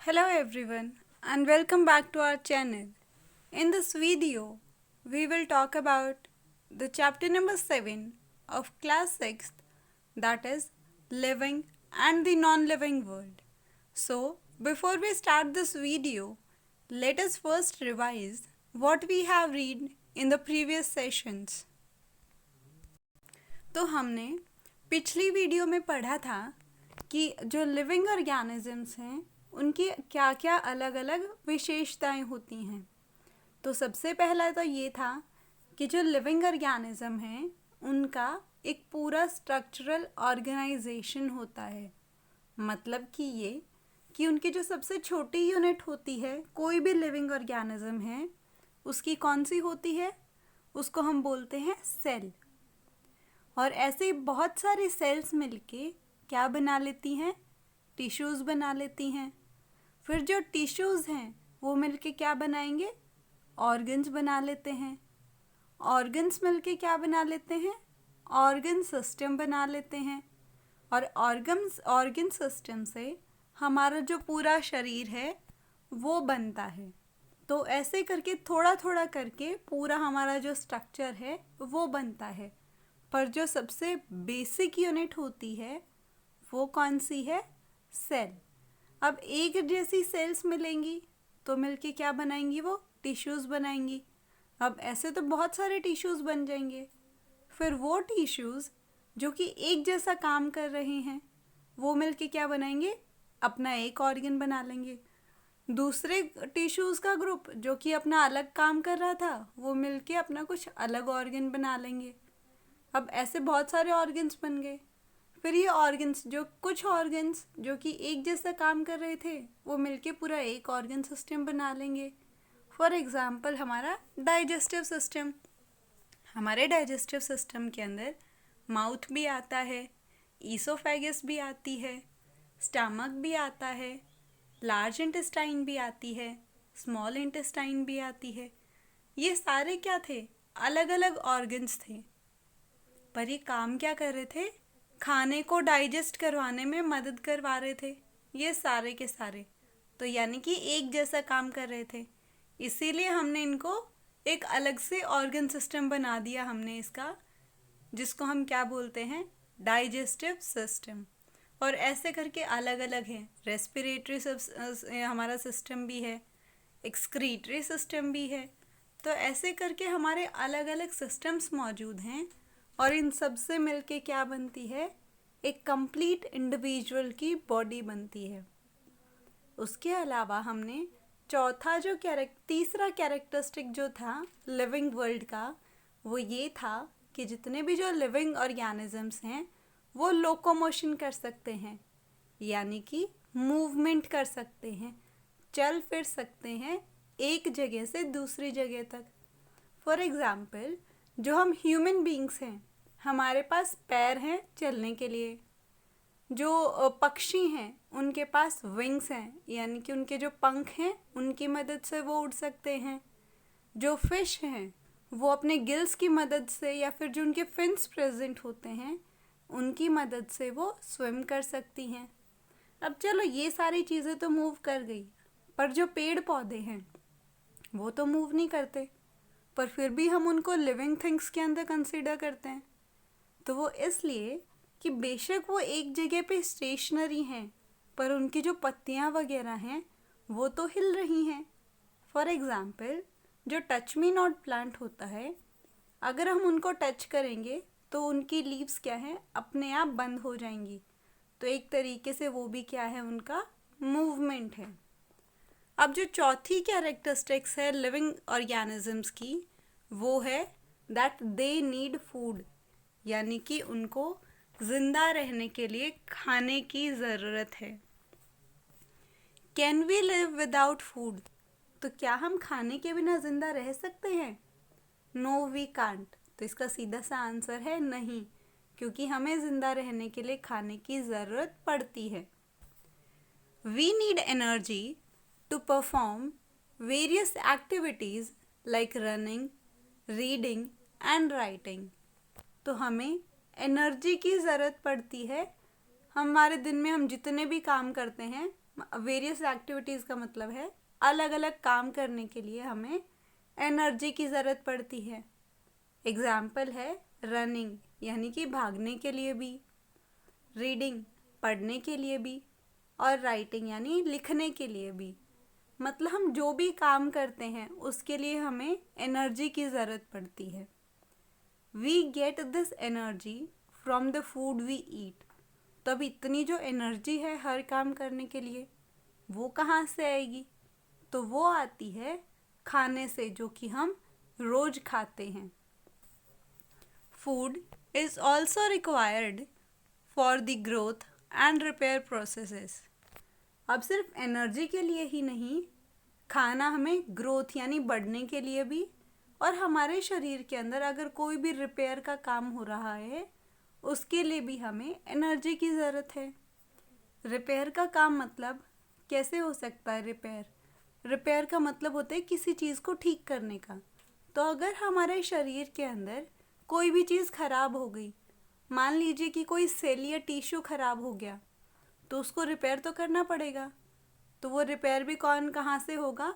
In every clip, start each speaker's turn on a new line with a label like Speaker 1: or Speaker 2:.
Speaker 1: Hello everyone and welcome back to our channel. In this video, we will talk about the chapter number 7 of class 6th, that is living and the non-living world. So, before we start this video, let us first revise what we have read in the previous sessions. तो हमने पिछली video में पढ़ा था कि जो living organisms हैं उनकी क्या क्या अलग अलग विशेषताएं होती हैं। तो सबसे पहला तो ये था कि जो लिविंग ऑर्गेनिज्म हैं उनका एक पूरा स्ट्रक्चरल ऑर्गेनाइजेशन होता है। मतलब कि ये कि उनकी जो सबसे छोटी यूनिट होती है, कोई भी लिविंग ऑर्गेनिज्म है उसकी कौन सी होती है, उसको हम बोलते हैं सेल। और ऐसे बहुत सारी सेल्स मिलके क्या बना लेती हैं, टिश्यूज़ बना लेती हैं। फिर जो टिश्यूज़ हैं वो मिलके क्या बनाएंगे, ऑर्गन्स बना लेते हैं। ऑर्गन्स मिलके क्या बना लेते हैं, ऑर्गन सिस्टम बना लेते हैं। और ऑर्गन सिस्टम से हमारा जो पूरा शरीर है वो बनता है। तो ऐसे करके थोड़ा थोड़ा करके पूरा हमारा जो स्ट्रक्चर है वो बनता है। पर जो सबसे बेसिक यूनिट होती है वो कौन सी है, सेल। अब एक जैसी सेल्स मिलेंगी तो मिलके क्या बनाएंगी, वो टिश्यूज़ बनाएंगी। अब ऐसे तो बहुत सारे टिश्यूज़ बन जाएंगे। फिर वो टिश्यूज़ जो कि एक जैसा काम कर रहे हैं वो मिलके क्या बनाएंगे, अपना एक ऑर्गन बना लेंगे। दूसरे टिश्यूज़ का ग्रुप जो कि अपना अलग काम कर रहा था वो मिलके अपना कुछ अलग ऑर्गन बना लेंगे। अब ऐसे बहुत सारे ऑर्गन्स बन गए। फिर ये ऑर्गन्स कुछ ऑर्गन्स जो कि एक जैसा काम कर रहे थे वो मिलके पूरा एक ऑर्गन सिस्टम बना लेंगे। फॉर एग्ज़ाम्पल हमारा डाइजेस्टिव सिस्टम। हमारे डाइजेस्टिव सिस्टम के अंदर माउथ भी आता है, ईसोफेगस भी आती है, स्टमक भी आता है, लार्ज इंटेस्टाइन भी आती है, स्मॉल इंटेस्टाइन भी आती है। ये सारे क्या थे, अलग अलग ऑर्गन्स थे। पर ये काम क्या कर रहे थे, खाने को डाइजेस्ट करवाने में मदद करवा रहे थे ये सारे के सारे। तो यानी कि एक जैसा काम कर रहे थे, इसीलिए हमने इनको एक अलग से ऑर्गन सिस्टम बना दिया हमने इसका, जिसको हम क्या बोलते हैं, डाइजेस्टिव सिस्टम। और ऐसे करके अलग अलग हैं, रेस्पिरेटरी हमारा सिस्टम भी है, एक्सक्रीटरी सिस्टम भी है। तो ऐसे करके हमारे अलग अलग सिस्टम्स मौजूद हैं और इन सब से मिलके क्या बनती है, एक कंप्लीट इंडिविजुअल की बॉडी बनती है। उसके अलावा हमने चौथा जो तीसरा कैरेक्टरिस्टिक जो था लिविंग वर्ल्ड का, वो ये था कि जितने भी जो लिविंग ऑर्गेनिजम्स हैं वो लोकोमोशन कर सकते हैं, यानी कि मूवमेंट कर सकते हैं, चल फिर सकते हैं एक जगह से दूसरी जगह तक। फॉर एग्ज़ाम्पल जो हम ह्यूमन बींग्स हैं, हमारे पास पैर हैं चलने के लिए। जो पक्षी हैं उनके पास विंग्स हैं, यानी कि उनके जो पंख हैं उनकी मदद से वो उड़ सकते हैं। जो फिश हैं वो अपने गिल्स की मदद से या फिर जो उनके फिन्स प्रेजेंट होते हैं उनकी मदद से वो स्विम कर सकती हैं। अब चलो ये सारी चीज़ें तो मूव कर गई, पर जो पेड़ पौधे हैं वो तो मूव नहीं करते, पर फिर भी हम उनको लिविंग थिंग्स के अंदर कंसीडर करते हैं। तो वो इसलिए कि बेशक वो एक जगह पे स्टेशनरी हैं, पर उनकी जो पत्तियाँ वगैरह हैं वो तो हिल रही हैं। फॉर एग्ज़ाम्पल जो टच मी नॉट प्लांट होता है, अगर हम उनको टच करेंगे तो उनकी लीव्स क्या हैं, अपने आप बंद हो जाएंगी। तो एक तरीके से वो भी क्या है, उनका मूवमेंट है। अब जो चौथी कैरेक्टरिस्टिक्स है लिविंग ऑर्गेनिजम्स की, वो है दैट दे नीड फूड, यानी कि उनको ज़िंदा रहने के लिए खाने की ज़रूरत है। Can we live without food, तो क्या हम खाने के बिना ज़िंदा रह सकते हैं? No we can't. तो इसका सीधा सा आंसर है नहीं, क्योंकि हमें ज़िंदा रहने के लिए खाने की ज़रूरत पड़ती है। We need energy to perform various activities like running, reading and writing. तो हमें एनर्जी की ज़रूरत पड़ती है। हमारे दिन में हम जितने भी काम करते हैं, वेरियस एक्टिविटीज़ का मतलब है अलग अलग काम करने के लिए हमें एनर्जी की ज़रूरत पड़ती है। एग्जाम्पल है रनिंग यानी कि भागने के लिए भी, रीडिंग पढ़ने के लिए भी, और राइटिंग यानी लिखने के लिए भी। मतलब हम जो भी काम करते हैं उसके लिए हमें एनर्जी की ज़रूरत पड़ती है। We get this energy from the food we eat. तब इतनी जो एनर्जी है हर काम करने के लिए वो कहाँ से आएगी? तो वो आती है खाने से, जो कि हम रोज खाते हैं। Food is also required for the growth and repair processes. अब सिर्फ एनर्जी के लिए ही नहीं, खाना हमें ग्रोथ यानी बढ़ने के लिए भी, और हमारे शरीर के अंदर अगर कोई भी रिपेयर का काम हो रहा है उसके लिए भी हमें एनर्जी की ज़रूरत है। रिपेयर का काम मतलब कैसे हो सकता है? रिपेयर का मतलब होता है किसी चीज़ को ठीक करने का। तो अगर हमारे शरीर के अंदर कोई भी चीज़ खराब हो गई, मान लीजिए कि कोई सेल या टिश्यू खराब हो गया, तो उसको रिपेयर तो करना पड़ेगा। तो वो रिपेयर भी कहाँ से होगा?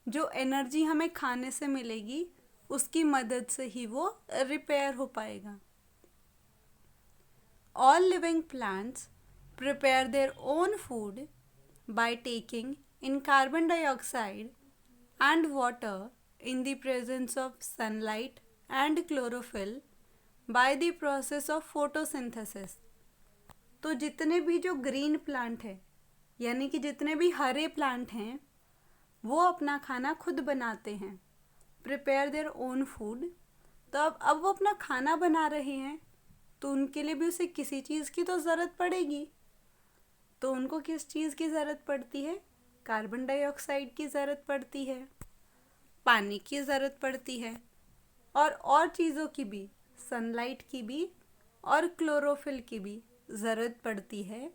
Speaker 1: जो एनर्जी हमें खाने से मिलेगी उसकी मदद से ही वो रिपेयर हो पाएगा। All living plants prepare their own food by taking in carbon dioxide and water in the presence of sunlight and chlorophyll by the process of photosynthesis। तो जितने भी जो ग्रीन प्लांट है यानी कि जितने भी हरे प्लांट हैं वो अपना खाना खुद बनाते हैं। Prepare their own food. तो अब वो अपना खाना बना रहे हैं तो उनके लिए भी उसे किसी चीज़ की तो ज़रूरत पड़ेगी। तो उनको किस चीज़ की ज़रूरत पड़ती है? कार्बन डाइऑक्साइड की ज़रूरत पड़ती है, पानी की ज़रूरत पड़ती है, और चीज़ों की भी, सनलाइट की भी और क्लोरोफिल की भी ज़रूरत पड़ती है।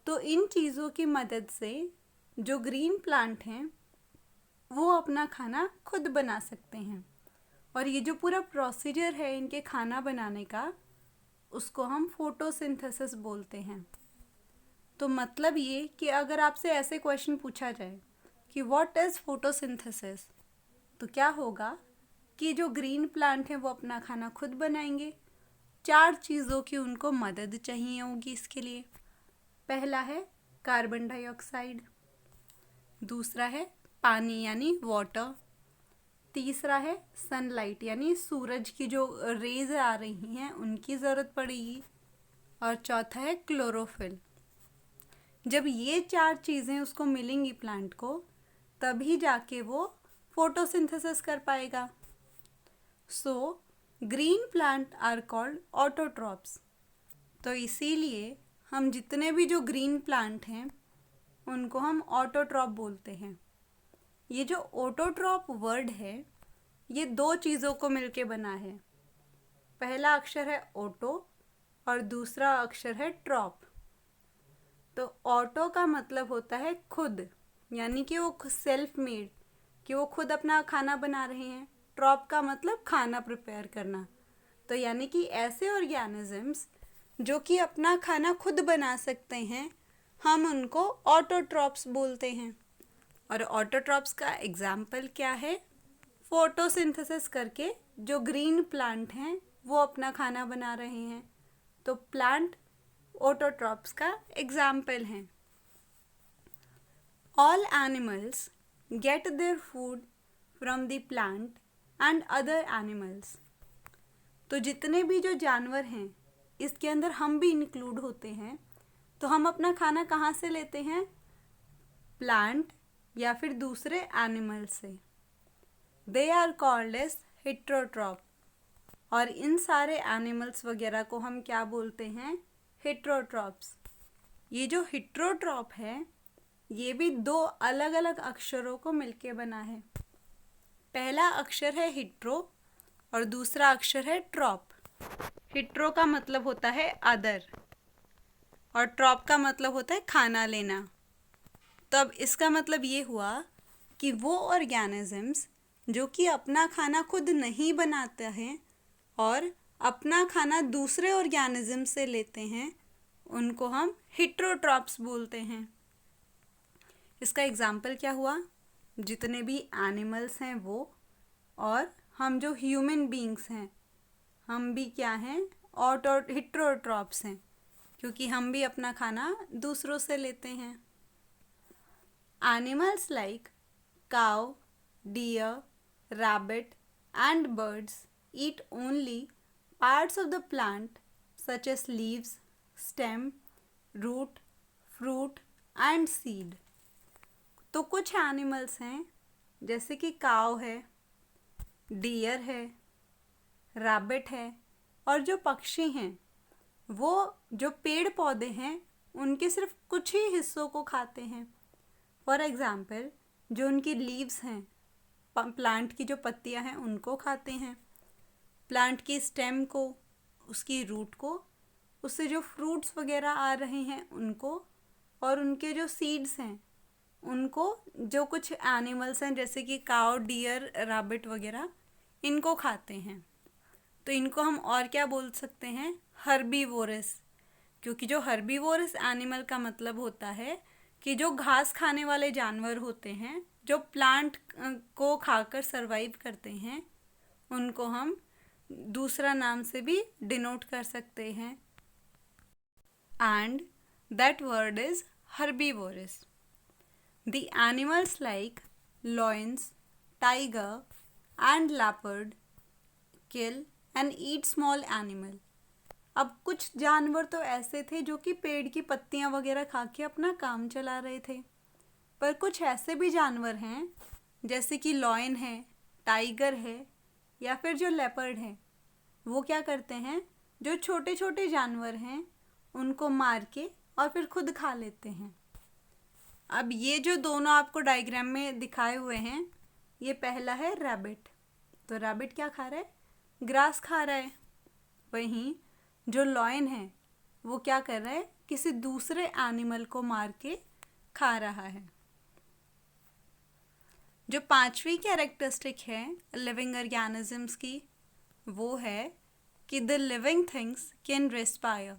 Speaker 1: तो इन चीज़ों की मदद से जो ग्रीन प्लांट हैं वो अपना खाना खुद बना सकते हैं। और ये जो पूरा प्रोसीजर है इनके खाना बनाने का, उसको हम फोटोसिंथेसिस बोलते हैं। तो मतलब ये कि अगर आपसे ऐसे क्वेश्चन पूछा जाए कि व्हाट इज़ फोटोसिंथेसिस, तो क्या होगा कि जो ग्रीन प्लांट हैं वो अपना खाना खुद बनाएंगे। 4 चीज़ों की उनको मदद चाहिए होगी इसके लिए। पहला है कार्बन डाइऑक्साइड, दूसरा है पानी यानी वाटर, तीसरा है सनलाइट यानी सूरज की जो रेज आ रही हैं उनकी ज़रूरत पड़ेगी, और चौथा है क्लोरोफिल। जब ये 4 चीज़ें उसको मिलेंगी प्लांट को, तभी जाके वो फोटोसिंथेसिस कर पाएगा। So green plant are called autotrophs. तो इसीलिए हम जितने भी जो ग्रीन प्लांट हैं उनको हम ऑटोट्रॉप बोलते हैं। ये जो ऑटोट्रॉप वर्ड है ये 2 चीज़ों को मिलके बना है। पहला अक्षर है ऑटो और दूसरा अक्षर है ट्रॉप। तो ऑटो का मतलब होता है खुद, यानी कि वो सेल्फ मेड, कि वो खुद अपना खाना बना रहे हैं। ट्रॉप का मतलब खाना प्रिपेयर करना। तो यानी कि ऐसे ऑर्गेनिजम्स जो कि अपना खाना खुद बना सकते हैं, हम उनको ऑटोट्रॉप्स बोलते हैं। और ऑटोट्रॉप्स का एग्जाम्पल क्या है? फोटोसिंथेसिस करके जो ग्रीन प्लांट हैं वो अपना खाना बना रहे हैं। तो प्लांट ऑटोट्रॉप्स का एग्जाम्पल हैं। All animals gate their food from the plant and other animals. तो जितने भी जो जानवर हैं इसके अंदर हम भी इंक्लूड होते हैं। तो हम अपना खाना कहाँ से लेते हैं? प्लांट या फिर दूसरे एनिमल से। They are called as heterotroph. और इन सारे एनिमल्स वगैरह को हम क्या बोलते हैं? हेट्रोट्रॉप्स। ये जो हेट्रोट्रॉप है ये भी 2 अलग अलग अक्षरों को मिलके बना है। पहला अक्षर है हेट्रो और दूसरा अक्षर है ट्रॉप। हेट्रो का मतलब होता है अदर और ट्रॉप का मतलब होता है खाना लेना। तो अब इसका मतलब ये हुआ कि वो ऑर्गेनिजम्स जो कि अपना खाना खुद नहीं बनाते हैं और अपना खाना दूसरे ऑर्गेनिज्म से लेते हैं, उनको हम हेट्रोट्रॉप्स बोलते हैं। इसका एग्जाम्पल क्या हुआ, जितने भी एनिमल्स हैं वो, और हम जो ह्यूमन बीइंग्स हैं, हम भी क्या हैं, हिट्रोट्रॉप्स हैं, क्योंकि हम भी अपना खाना दूसरों से लेते हैं। Animals like cow, deer, rabbit, and birds eat only parts of the plant such as leaves, stem, root, fruit and seed. तो कुछ एनिमल्स हैं जैसे कि काव है, डियर है, रैबिट है, और जो पक्षी हैं वो जो पेड़ पौधे हैं उनके सिर्फ कुछ ही हिस्सों को खाते हैं। फॉर एग्ज़ाम्पल, जो उनकी लीव्स हैं, प्लांट की जो पत्तियां हैं उनको खाते हैं, प्लांट की स्टेम को, उसकी रूट को, उससे जो फ्रूट्स वगैरह आ रहे हैं उनको, और उनके जो सीड्स हैं उनको जो कुछ एनिमल्स हैं जैसे कि काव, डियर, रैबिट वगैरह इनको खाते हैं। तो इनको हम और क्या बोल सकते हैं, हर्बीवोरस, क्योंकि जो हर्बीवोरस एनिमल का मतलब होता है कि जो घास खाने वाले जानवर होते हैं, जो प्लांट को खाकर सरवाइव करते हैं, उनको हम दूसरा नाम से भी डिनोट कर सकते हैं, and that word is herbivorous. The animals like lions, tiger and leopard kill and eat small animal. अब कुछ जानवर तो ऐसे थे जो कि पेड़ की पत्तियां वगैरह खा के अपना काम चला रहे थे, पर कुछ ऐसे भी जानवर हैं जैसे कि लॉयन है, टाइगर है, या फिर जो लेपर्ड है, वो क्या करते हैं, जो छोटे छोटे जानवर हैं उनको मार के और फिर खुद खा लेते हैं। अब ये जो दोनों आपको डायग्राम में दिखाए हुए हैं, ये पहला है रैबिट। तो रैबिट क्या खा रहा है, ग्रास खा रहा है। वहीं जो लॉयन है वो क्या कर रहा है, किसी दूसरे एनिमल को मार के खा रहा है। जो पांचवी कैरेक्टरिस्टिक है लिविंग ऑर्गेनिजम्स की, वो है कि the living things can respire,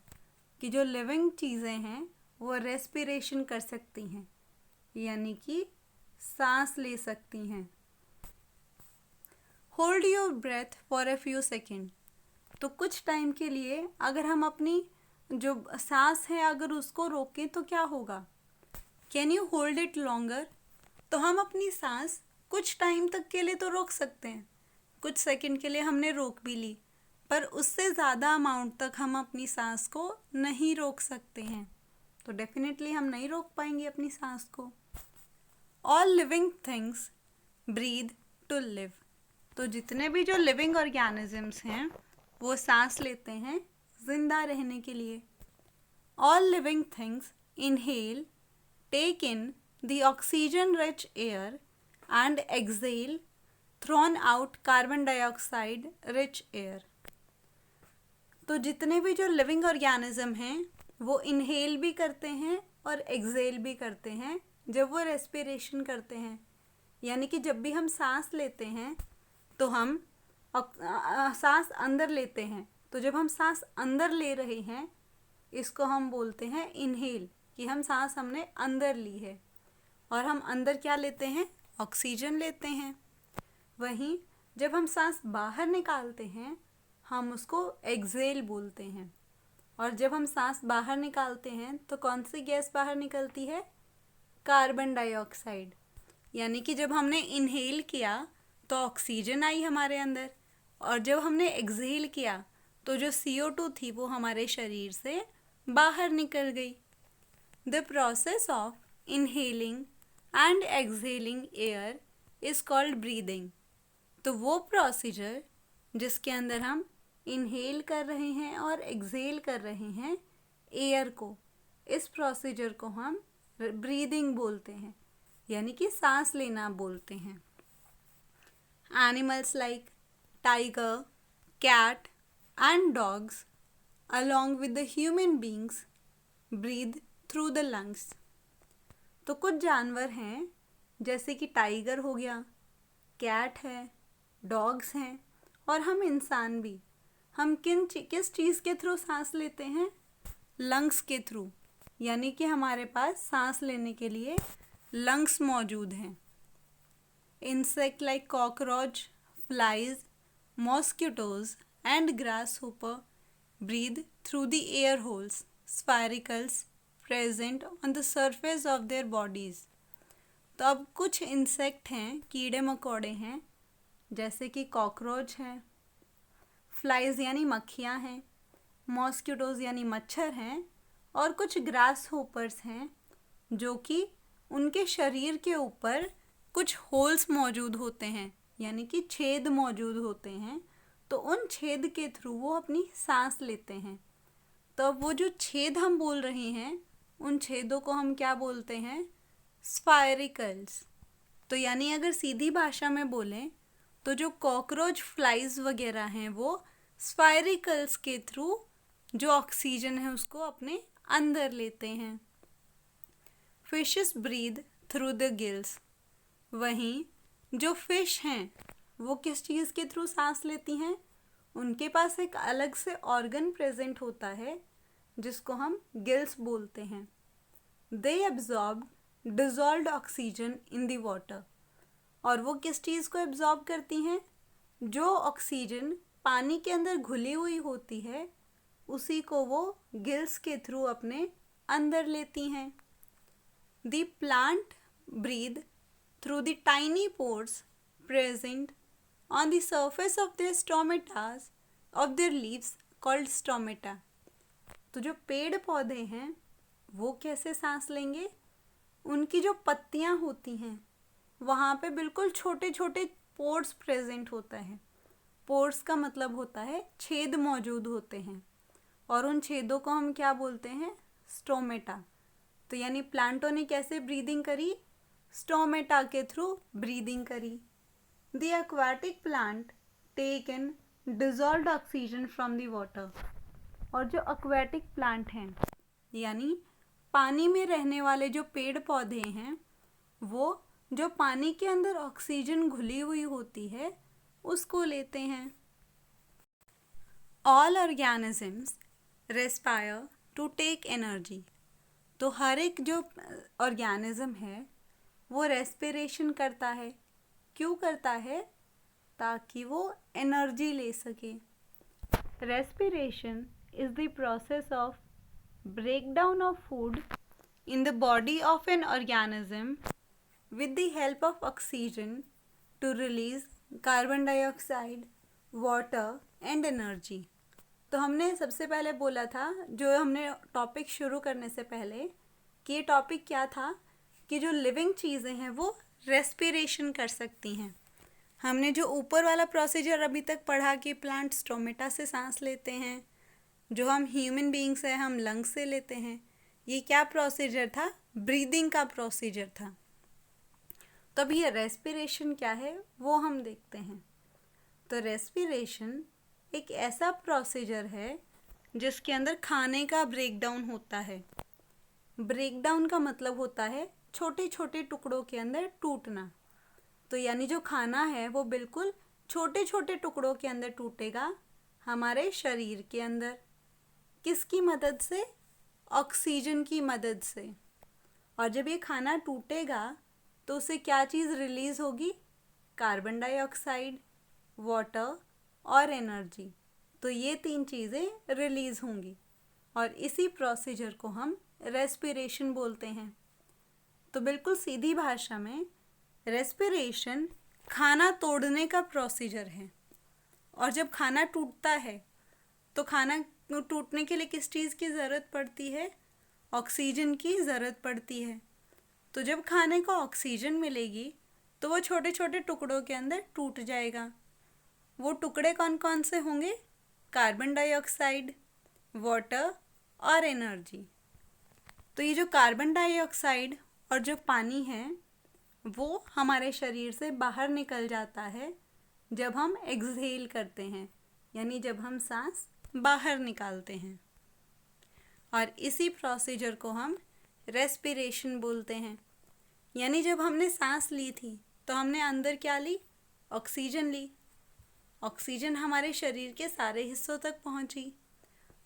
Speaker 1: कि जो लिविंग चीज़ें हैं वो रेस्पिरेशन कर सकती हैं, यानी कि सांस ले सकती हैं। Hold your breath for a few second. तो कुछ टाइम के लिए अगर हम अपनी जो सांस है अगर उसको रोकें तो क्या होगा, can you hold it longer. तो हम अपनी सांस कुछ टाइम तक के लिए तो रोक सकते हैं, कुछ सेकंड के लिए हमने रोक भी ली, पर उससे ज़्यादा अमाउंट तक हम अपनी सांस को नहीं रोक सकते हैं। तो डेफिनेटली हम नहीं रोक पाएंगे अपनी सांस को। All living things breathe to live. तो जितने भी जो लिविंग ऑर्गेनिजम्स हैं वो सांस लेते हैं जिंदा रहने के लिए। All living things inhale, take in the oxygen rich air and exhale thrown out carbon dioxide rich air। तो जितने भी जो लिविंग ऑर्गेनिज्म हैं वो इनहेल भी करते हैं और एक्सहेल भी करते हैं जब वो रेस्पिरेशन करते हैं, यानी कि जब भी हम सांस लेते हैं तो हम सांस अंदर लेते हैं, तो जब हम सांस अंदर ले रहे हैं इसको हम बोलते हैं इनहेल, कि हम सांस हमने अंदर ली है, और हम अंदर क्या लेते हैं, ऑक्सीजन लेते हैं। वहीं जब हम सांस बाहर निकालते हैं हम उसको एक्सहेल बोलते हैं, और जब हम सांस बाहर निकालते हैं तो कौन सी गैस बाहर निकलती है, कार्बन डाइऑक्साइड। यानी कि जब हमने इनहेल किया तो ऑक्सीजन आई हमारे अंदर, और जब हमने एक्सहेल किया तो जो CO2 थी वो हमारे शरीर से बाहर निकल गई। The process of inhaling and exhaling air is called breathing. तो वो प्रोसीजर जिसके अंदर हम इनहेल कर रहे हैं और एक्सहेल कर रहे हैं एयर को, इस प्रोसीजर को हम ब्रीदिंग बोलते हैं, यानी कि सांस लेना बोलते हैं। Animals like tiger, cat and dogs along with the human beings breathe through the lungs। तो कुछ जानवर हैं जैसे कि टाइगर हो गया, कैट है, डॉग्स हैं, और हम इंसान भी, हम किस चीज़ के थ्रू सांस लेते हैं, लंग्स के थ्रू, यानी कि हमारे पास सांस लेने के लिए लंग्स मौजूद हैं। Insect like cockroach, flies, mosquitoes and grasshopper breathe through the air holes, spiracles present on the surface of their bodies। तो अब कुछ इंसेक्ट हैं, कीड़े मकोड़े हैं, जैसे कि कॉकरोच हैं, फ्लाइज यानी मक्खियाँ हैं, मॉस्किटोज यानी मच्छर हैं, और कुछ ग्रास होपर्स हैं जो कि उनके शरीर के ऊपर कुछ होल्स मौजूद होते हैं, यानी कि छेद मौजूद होते हैं। तो उन छेद के थ्रू वो अपनी सांस लेते हैं। तो अब वो जो छेद हम बोल रहे हैं, उन छेदों को हम क्या बोलते हैं? स्पायरिकल्स। तो यानी अगर सीधी भाषा में बोलें तो जो कॉकरोच, फ्लाइज वगैरह हैं वो स्पायरिकल्स के थ्रू जो ऑक्सीजन है उसको अपने अंदर लेते हैं। Fishes breathe through the gills. वहीं जो फिश हैं वो किस चीज़ के थ्रू सांस लेती हैं? उनके पास एक अलग से ऑर्गन प्रेजेंट होता है जिसको हम गिल्स बोलते हैं। They absorb dissolved oxygen in the water. और वो किस चीज़ को एब्जॉर्ब करती हैं? जो ऑक्सीजन पानी के अंदर घुली हुई होती है उसी को वो गिल्स के थ्रू अपने अंदर लेती हैं। The plant breathe through the tiny pores present on the surface of their stomatas of their leaves called stomata। तो जो पेड़ पौधे हैं वो कैसे सांस लेंगे? उनकी जो पत्तियां होती हैं वहाँ पे बिल्कुल छोटे छोटे पोर्स प्रेजेंट होता है। पोर्स का मतलब होता है छेद मौजूद होते हैं, और उन छेदों को हम क्या बोलते हैं? स्टोमेटा। तो यानी प्लांटों ने कैसे ब्रीदिंग करी? स्टोमेटा के थ्रू ब्रीदिंग करी। The aquatic plant take in dissolved oxygen from the water. और जो एक्वाटिक प्लांट हैं यानी पानी में रहने वाले जो पेड़ पौधे हैं वो जो पानी के अंदर ऑक्सीजन घुली हुई होती है उसको लेते हैं। All organisms respire to take energy. तो हर एक जो ऑर्गेनिज्म है वो रेस्पिरेशन करता है। क्यों करता है? ताकि वो एनर्जी ले सके। Respiration is the process of breakdown of food in the body of an organism with the help of oxygen to release carbon dioxide, water and energy. तो हमने सबसे पहले बोला था, जो हमने टॉपिक शुरू करने से पहले, कि ये टॉपिक क्या था कि जो लिविंग चीज़ें हैं वो रेस्पिरेशन कर सकती हैं। हमने जो ऊपर वाला प्रोसीजर अभी तक पढ़ा कि प्लांट स्टोमेटा से सांस लेते हैं, जो हम ह्यूमन बीइंग्स हैं हम लंग्स से लेते हैं, ये क्या प्रोसीजर था? ब्रीदिंग का प्रोसीजर था। तो अब ये रेस्पिरेशन क्या है वो हम देखते हैं। तो रेस्पिरेशन एक ऐसा प्रोसीजर है जिसके अंदर खाने का ब्रेकडाउन होता है। ब्रेकडाउन का मतलब होता है छोटे छोटे टुकड़ों के अंदर टूटना। तो यानी जो खाना है वो बिल्कुल छोटे छोटे टुकड़ों के अंदर टूटेगा हमारे शरीर के अंदर। किसकी मदद से? ऑक्सीजन की मदद से। और जब ये खाना टूटेगा तो उससे क्या चीज़ रिलीज़ होगी? कार्बन डाइऑक्साइड, वाटर और एनर्जी। तो ये तीन चीज़ें रिलीज़ होंगी और इसी प्रोसीजर को हम रेस्पिरेशन बोलते हैं। तो बिल्कुल सीधी भाषा में रेस्पिरेशन खाना तोड़ने का प्रोसीजर है। और जब खाना टूटता है तो खाना टूटने के लिए किस चीज़ की ज़रूरत पड़ती है? ऑक्सीजन की ज़रूरत पड़ती है। तो जब खाने को ऑक्सीजन मिलेगी तो वो छोटे छोटे टुकड़ों के अंदर टूट जाएगा। वो टुकड़े कौन कौन से होंगे? कार्बन डाइऑक्साइड, वाटर और एनर्जी। तो ये जो कार्बन डाइऑक्साइड और जो पानी है वो हमारे शरीर से बाहर निकल जाता है जब हम एक्सहेल करते हैं, यानी जब हम सांस बाहर निकालते हैं। और इसी प्रोसीजर को हम रेस्पिरेशन बोलते हैं। यानी जब हमने सांस ली थी तो हमने अंदर क्या ली? ऑक्सीजन ली। ऑक्सीजन हमारे शरीर के सारे हिस्सों तक पहुंची।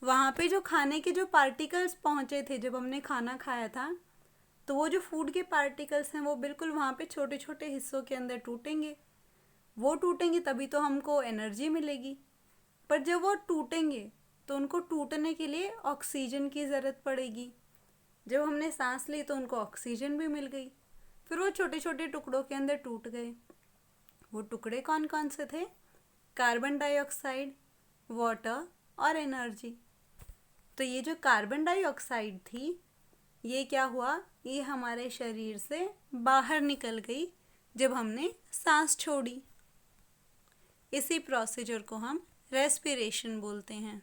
Speaker 1: वहाँ पे जो खाने के जो पार्टिकल्स पहुँचे थे जब हमने खाना खाया था, तो वो जो फूड के पार्टिकल्स हैं वो बिल्कुल वहाँ पे छोटे छोटे हिस्सों के अंदर टूटेंगे। वो टूटेंगे तभी तो हमको एनर्जी मिलेगी। पर जब वो टूटेंगे तो उनको टूटने के लिए ऑक्सीजन की ज़रूरत पड़ेगी। जब हमने सांस ली तो उनको ऑक्सीजन भी मिल गई। फिर वो छोटे छोटे टुकड़ों के अंदर टूट गए। वो टुकड़े कौन कौन से थे? कार्बन डाइऑक्साइड, वाटर और एनर्जी। तो ये जो कार्बन डाइऑक्साइड थी, ये क्या हुआ? ये हमारे शरीर से बाहर निकल गई जब हमने सांस छोड़ी। इसी प्रोसीजर को हम रेस्पिरेशन बोलते हैं।